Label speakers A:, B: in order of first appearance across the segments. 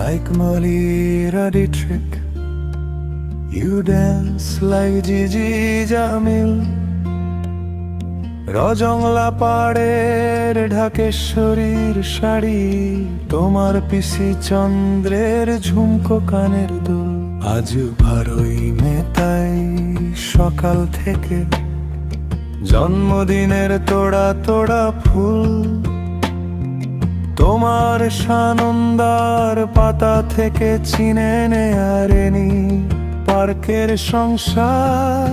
A: like Malira Dietrich. You dance like Gigi Jamil. রজংলা পাড়ের ঢাকেশ্বরীর শাড়ি, তোমার পিসি চন্দ্রের ঝুমকো কানের দুল। আজ 12ই মে, তাই সকাল থেকে জন্মদিনের তোড়া তোড়া ফুল তোমার সানন্দার পাতা থেকে চিনে নেয়ারেনি পার্কের সংসার।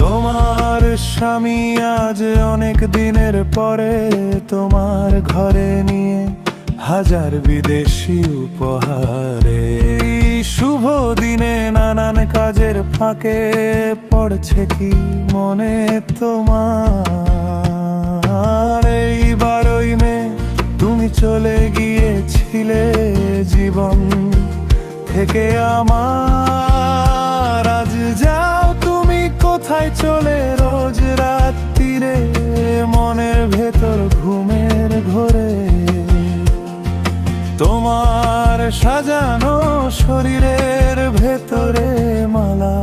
A: তোমার স্বামী আজ অনেক দিনের পরে তোমার ঘরে নিয়ে হাজার বিদেশি উপহারে। শুভ দিনে নানান কাজের ফাঁকে পড়ছে কি মনে তোমার? এই 12ই মে তুমি চলে গিয়েছিলে জীবন থেকে আমার। আজ যাও তুমি কোথায় চলে রোজ রাত্রিরে মনের ভেতর ঘুমের ঘোরে। তোমার সাজানো শরীরের ভেতরে মালা।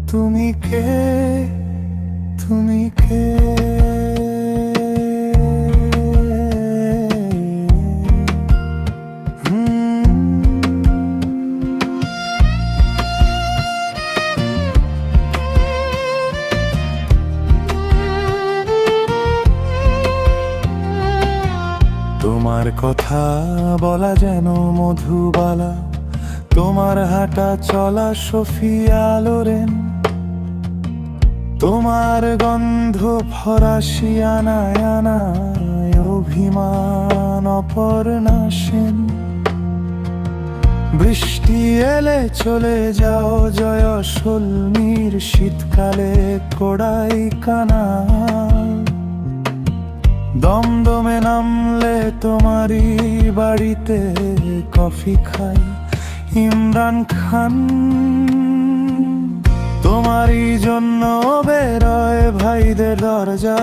A: তুমি কে, তুমি কে? তোমার কথা বলা যেন মধুবালা, তোমার হাঁটা চলা সোফিয়া লোরেন, তোমার গন্ধ ফরাসি আনায় আনায় অভিমান অপর্ণা সেন। বৃষ্টি এলে চলে যাও জয়সলমীর শীতকালে কোড়াই কানাল। দমদমে নামলে তোমারই বাড়িতে কফি খাই ইমরান খান। তোমারই জন্য বেরোয় ভাইদের দরজা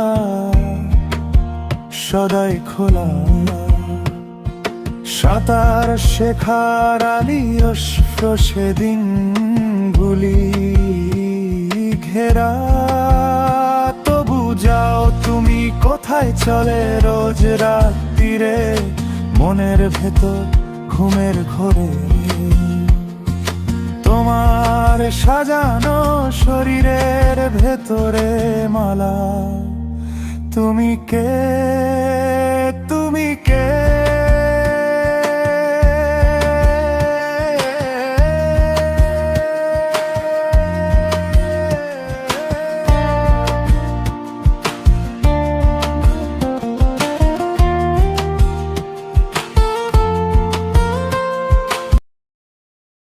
A: সদাই খোলা। সাঁতার শেখার আলিয়স্ফ সেদিন গুলি ঘেরা। তবু যাও তুমি কোথায় চলে রোজ রাত্রিরে মনের ভেতর ঘুমের ঘোরে। তোমার সাজানো শরীরের ভেতরে মালা। তুমি কে, তুমি কে?